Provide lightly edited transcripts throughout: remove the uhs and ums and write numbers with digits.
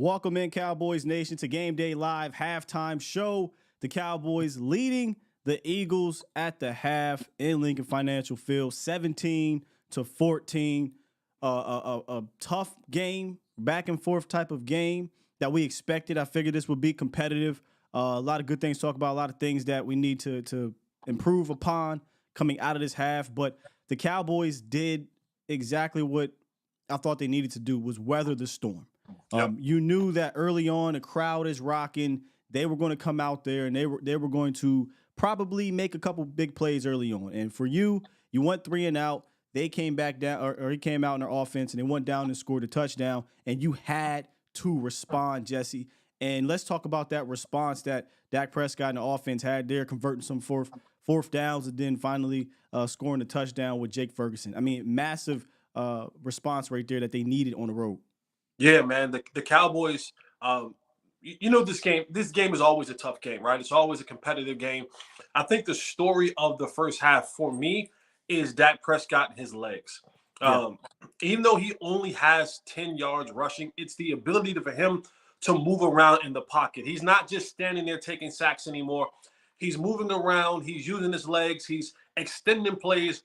Welcome in, Cowboys Nation, to Game Day Live halftime show. The Cowboys leading the Eagles at the half in Lincoln Financial Field, 17-14. A tough game, back and forth type of game that we expected. I figured this would be competitive. A lot of good things to talk about, a lot of things that we need to improve upon coming out of this half. But the Cowboys did exactly what I thought they needed to do, was weather the storm. Yep. You knew that early on, the crowd is rocking. They were going to come out there and they were going to probably make a couple big plays early on. And for you went 3 and out. They came back down, or he came out in their offense, and they went down and scored a touchdown. And you had to respond, Jesse. And let's talk about that response that Dak Prescott and the offense had there, converting some fourth downs, and then finally scoring a touchdown with Jake Ferguson. I mean, massive response right there that they needed on the road. Yeah, man. The Cowboys, this game is always a tough game, right? It's always a competitive game. I think the story of the first half for me is Dak Prescott and his legs. Yeah. Even though he only has 10 yards rushing, it's the ability for him to move around in the pocket. He's not just standing there taking sacks anymore. He's moving around. He's using his legs. He's extending plays.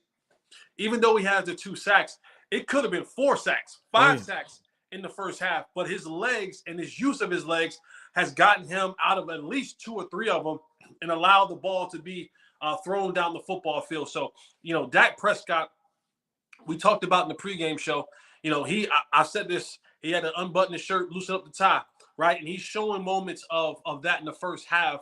Even though he has the 2 sacks, it could have been 4 sacks, 5 sacks in the first half, but his legs and his use of his legs has gotten him out of at least 2 or 3 of them and allowed the ball to be thrown down the football field. So, Dak Prescott, we talked about in the pregame show, I said this, he had to unbutton his shirt, loosen up the tie, right? And he's showing moments of that in the first half.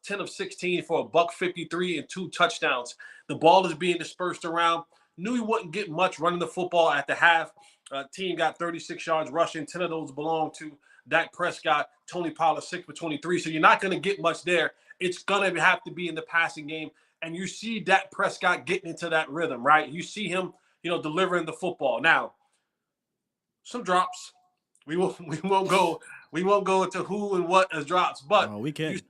10 of 16 for $153 and 2 touchdowns. The ball is being dispersed around. Knew he wouldn't get much running the football at the half. Team got 36 yards rushing. 10 of those belong to Dak Prescott. Tony Pollard 6 for 23. So you're not going to get much there. It's going to have to be in the passing game. And you see Dak Prescott getting into that rhythm, right? You see him, delivering the football. Now, some drops. We won't go into who and what as drops, but we can.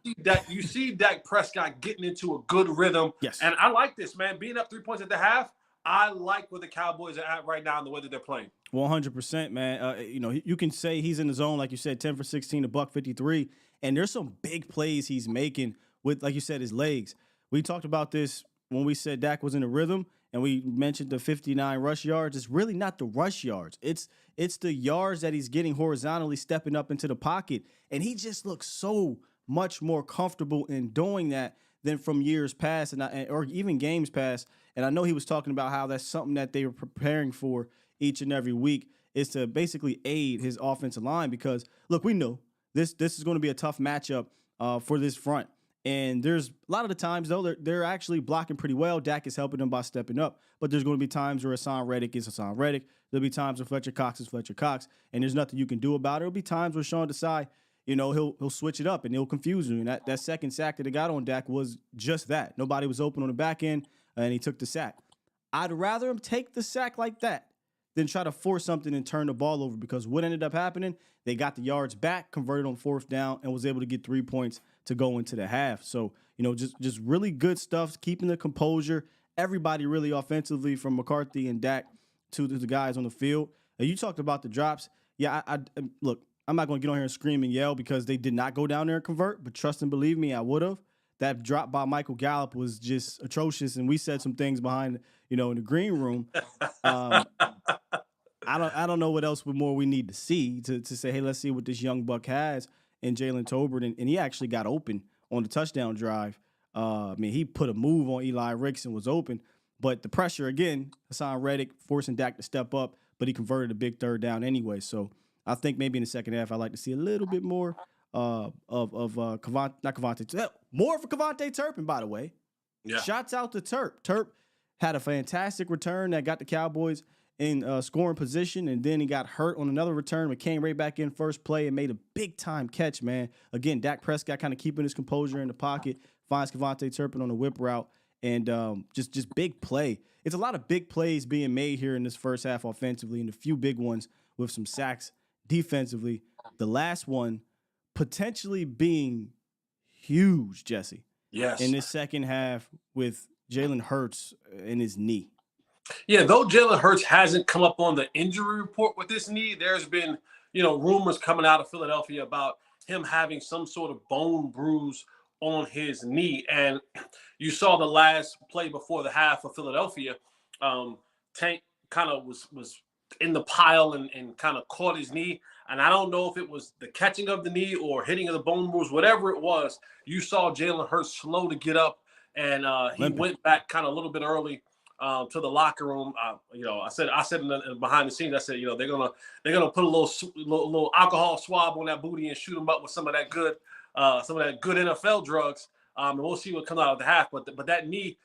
You see Dak Prescott getting into a good rhythm. Yes. And I like this, man. Being up 3 points at the half, I like where the Cowboys are at right now and the way that they're playing. 100%, man. You can say he's in the zone, like you said, 10 for 16, $153, and there's some big plays he's making with, like you said, his legs. We talked about this when we said Dak was in a rhythm, and we mentioned the 59 rush yards. It's really not the rush yards. It's the yards that he's getting horizontally, stepping up into the pocket, and he just looks so much more comfortable in doing that than from years past or even games past. And I know he was talking about how that's something that they were preparing for each and every week, is to basically aid his offensive line, because, look, we know this is going to be a tough matchup for this front. And there's a lot of the times, though, they're actually blocking pretty well. Dak is helping them by stepping up. But there's going to be times where Hassan Reddick is Hassan Reddick. There'll be times where Fletcher Cox is Fletcher Cox. And there's nothing you can do about it. There'll be times where Sean Desai, he'll switch it up and he'll confuse you. And that second sack that he got on Dak was just that. Nobody was open on the back end, and he took the sack. I'd rather him take the sack like that than try to force something and turn the ball over, because what ended up happening, they got the yards back, converted on 4th down, and was able to get 3 points to go into the half. So, just really good stuff, keeping the composure. Everybody really offensively, from McCarthy and Dak to the guys on the field. And you talked about the drops. Yeah, look, I'm not going to get on here and scream and yell because they did not go down there and convert, but trust and believe me, I would have. That drop by Michael Gallup was just atrocious, and we said some things behind, in the green room. I don't know what else more we need to see to say, hey, let's see what this young buck has in Jalen Tolbert, and he actually got open on the touchdown drive. He put a move on Eli Ricks and was open, but the pressure again, Hassan Reddick forcing Dak to step up, but he converted a big 3rd down anyway. So I think maybe in the second half, I'd like to see a little bit more more of Kevontae Turpin, by the way. Yeah. Shouts out to Turp. Turp had a fantastic return that got the Cowboys in scoring position, and then he got hurt on another return, but came right back in first play and made a big-time catch, man. Again, Dak Prescott kind of keeping his composure in the pocket, finds Kevontae Turpin on a whip route, and just big play. It's a lot of big plays being made here in this first half offensively, and a few big ones with some sacks defensively. The last one potentially being huge, Jesse. Yes. In this second half with Jalen Hurts in his knee. Yeah, though Jalen Hurts hasn't come up on the injury report with this knee, there's been, rumors coming out of Philadelphia about him having some sort of bone bruise on his knee. And you saw the last play before the half of Philadelphia. Tank kind of was in the pile and kind of caught his knee. And I don't know if it was the catching of the knee or hitting of the bone bruise, whatever it was. You saw Jalen Hurts slow to get up, and he went back kind of a little bit early to the locker room. I said behind the scenes, I said, they're gonna put a little alcohol swab on that booty and shoot him up with some of that good NFL drugs. And we'll see what comes out of the half. But that knee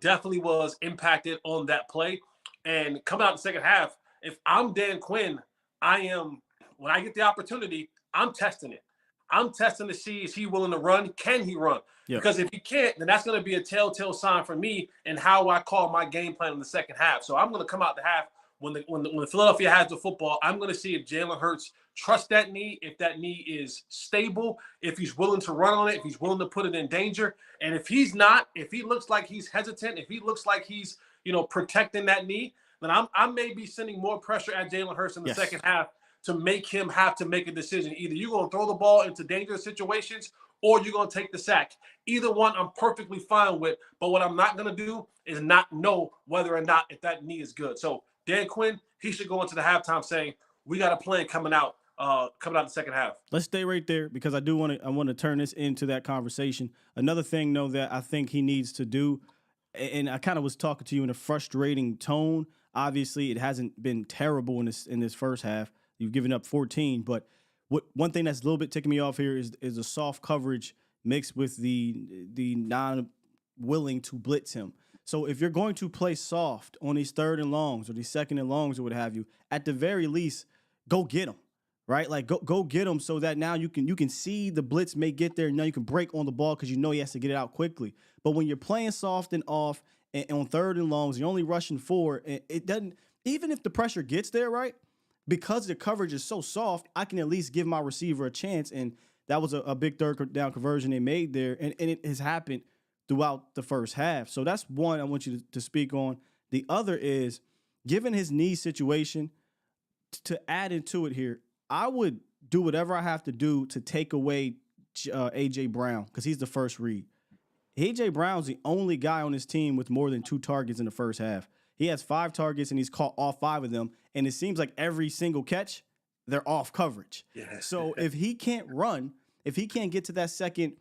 definitely was impacted on that play. And coming out in the second half, if I'm Dan Quinn, when I get the opportunity, I'm testing it. I'm testing to see, is he willing to run? Can he run? Yep. Because if he can't, then that's going to be a telltale sign for me and how I call my game plan in the second half. So I'm going to come out the half when Philadelphia has the football. I'm going to see if Jalen Hurts trusts that knee, if that knee is stable, if he's willing to run on it, if he's willing to put it in danger. And if he's not, if he looks like he's hesitant, if he looks like he's protecting that knee, then I may be sending more pressure at Jalen Hurts in the second half to make him have to make a decision. Either you're going to throw the ball into dangerous situations or you're going to take the sack. Either one I'm perfectly fine with, but what I'm not going to do is not know whether or not if that knee is good. So Dan Quinn, he should go into the halftime saying, we got a plan coming out the second half. Let's stay right there because I want to turn this into that conversation. Another thing, though, that I think he needs to do, and I kind of was talking to you in a frustrating tone. Obviously, it hasn't been terrible in this first half. You've given up 14, but one thing that's a little bit ticking me off here is the soft coverage mixed with the non-willing to blitz him. So if you're going to play soft on these third and longs or these second and longs or what have you, at the very least, go get them, right? Like go get them so that now you can see the blitz may get there. And now you can break on the ball because he has to get it out quickly. But when you're playing soft and off and on third and longs, you're only rushing 4. It doesn't, even if the pressure gets there, right? Because the coverage is so soft, I can at least give my receiver a chance. And that was a big third down conversion they made there. And it has happened throughout the first half. So that's one I want you to speak on. The other is, given his knee situation, to add into it here, I would do whatever I have to do to take away A.J. Brown because he's the first read. A.J. Brown's the only guy on his team with more than 2 targets in the first half. He has 5 targets, and he's caught all 5 of them. And it seems like every single catch, they're off coverage. Yeah. So if he can't run, if he can't get to that second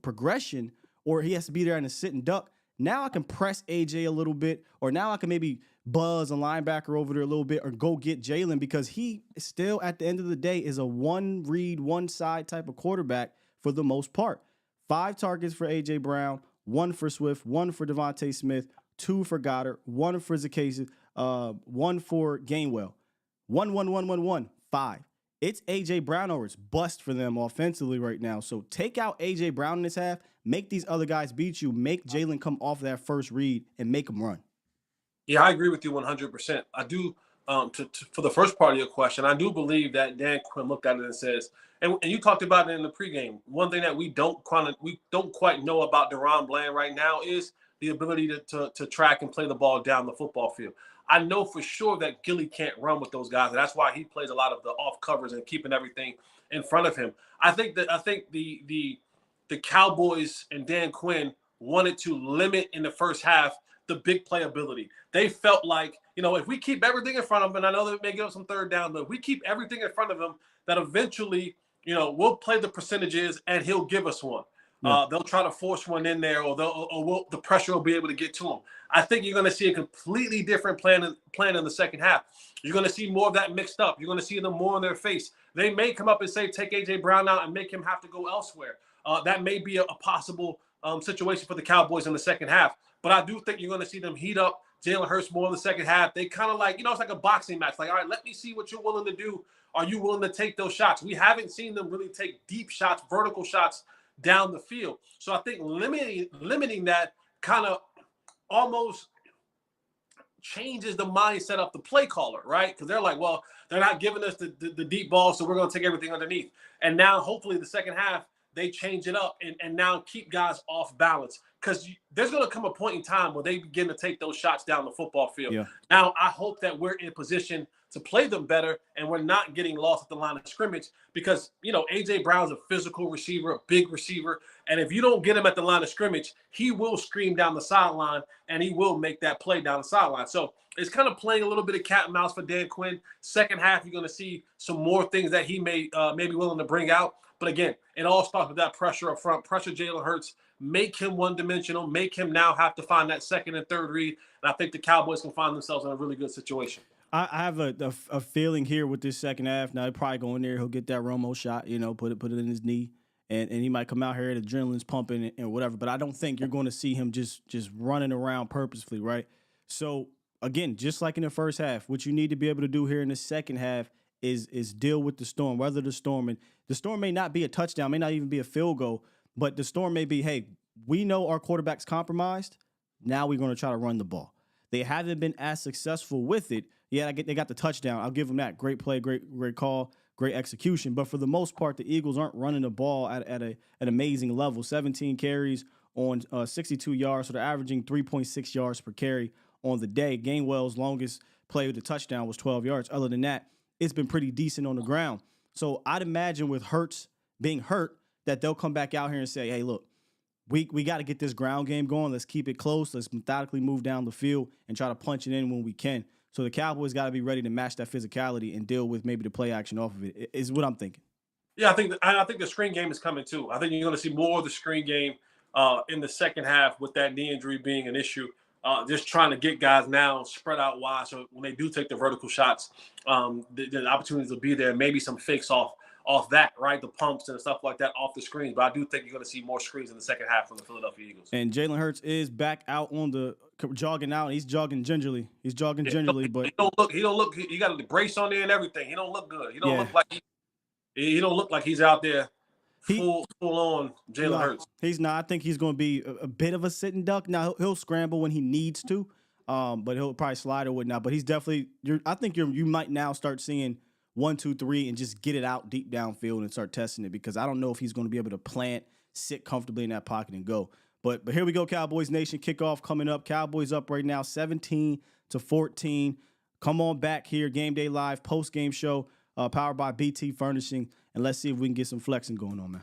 progression, or he has to be there in a sit and duck, now I can press AJ a little bit, or now I can maybe buzz a linebacker over there a little bit, or go get Jalen, because he still, at the end of the day, is a one read, one side type of quarterback for the most part. 5 targets for AJ Brown, 1 for Swift, 1 for Devontae Smith, 2 for Goddard, 1 for Zacchaeus, 1 for Gainwell. 1, 5. It's A.J. Brown or it's bust for them offensively right now. So take out A.J. Brown in this half, make these other guys beat you, make Jalen come off that first read, and make him run. Yeah, I agree with you 100%. I do, for the first part of your question, I do believe that Dan Quinn looked at it and says, and you talked about it in the pregame, one thing that we don't quite know about DaRon Bland right now is the ability to track and play the ball down the football field. I know for sure that Gilly can't run with those guys, and that's why he plays a lot of the off covers and keeping everything in front of him. I think the Cowboys and Dan Quinn wanted to limit in the first half the big playability. They felt like, if we keep everything in front of them, and I know they may give up some third down, but if we keep everything in front of him, that eventually, we'll play the percentages and he'll give us one. Yeah. They'll try to force one in there, or the pressure will be able to get to them. I think you're going to see a completely different plan in the second half. You're going to see more of that mixed up. You're going to see them more in their face. They may come up and say, take A.J. Brown out and make him have to go elsewhere. That may be a possible situation for the Cowboys in the second half. But I do think you're going to see them heat up Jalen Hurts more in the second half. They kind of like, it's like a boxing match. Like, all right, let me see what you're willing to do. Are you willing to take those shots? We haven't seen them really take deep shots, vertical shots down the field. So I think limiting that kind of almost changes the mindset of the play caller, right? Because they're like, well, they're not giving us the deep ball, so we're going to take everything underneath. And now hopefully the second half, they change it up and now keep guys off balance. because there's going to come a point in time where they begin to take those shots down the football field. Yeah. Now, I hope that we're in position to play them better and we're not getting lost at the line of scrimmage because, A.J. Brown's a physical receiver, a big receiver. And if you don't get him at the line of scrimmage, he will scream down the sideline and he will make that play down the sideline. So it's kind of playing a little bit of cat and mouse for Dan Quinn. Second half, you're going to see some more things that he may be willing to bring out. But again, it all starts with that pressure up front. Pressure Jalen Hurts, make him one-dimensional, make him now have to find that second and third read. And I think the Cowboys can find themselves in a really good situation. I have a feeling here with this second half. Now, he'll probably go in there. He'll get that Romo shot, put it in his knee. And he might come out here, the adrenaline's pumping and whatever. But I don't think you're going to see him just running around purposefully, right? So, again, just like in the first half, what you need to be able to do here in the second half is deal with the storm, weather the storm. And the storm may not be a touchdown, may not even be a field goal, but the storm may be, hey, we know our quarterback's compromised. Now we're going to try to run the ball. They haven't been as successful with it. Yeah, they got the touchdown. I'll give them that. Great play, great call, great execution. But for the most part, the Eagles aren't running the ball at an amazing level. 17 carries on 62 yards, so they're averaging 3.6 yards per carry on the day. Gainwell's longest play with the touchdown was 12 yards. Other than that, it's been pretty decent on the ground. So I'd imagine with Hurts being hurt that they'll come back out here and say, hey, look, we got to get this ground game going. Let's keep it close. Let's methodically move down the field and try to punch it in when we can. So the Cowboys got to be ready to match that physicality and deal with maybe the play action off of it, is what I'm thinking. Yeah, I think the screen game is coming too. I think you're going to see more of the screen game in the second half with that knee injury being an issue. Just trying to get guys now spread out wide so when they do take the vertical shots, the opportunities will be there. Maybe some fakes off that, right? The pumps and stuff like that off the screens. But I do think you're going to see more screens in the second half from the Philadelphia Eagles. And Jalen Hurts is back out on the jogging out. He's jogging gingerly. But He don't look. He got a brace on there and everything. He don't look good. He don't look like he don't look like he's out there full on Jalen Hurts. He's not. I think he's going to be a bit of a sitting duck. Now he'll scramble when he needs to, but he'll probably slide or whatnot. But he's definitely. I think you might now start seeing 1, 2, 3 and just get it out deep downfield and start testing it because I don't know if he's going to be able to plant, sit comfortably in that pocket and go. But here we go, Cowboys Nation. Kickoff coming up. Cowboys up right now, 17-14. Come on back here, Game Day Live, post-game show, powered by BT Furnishing, and let's see if we can get some flexing going on, man.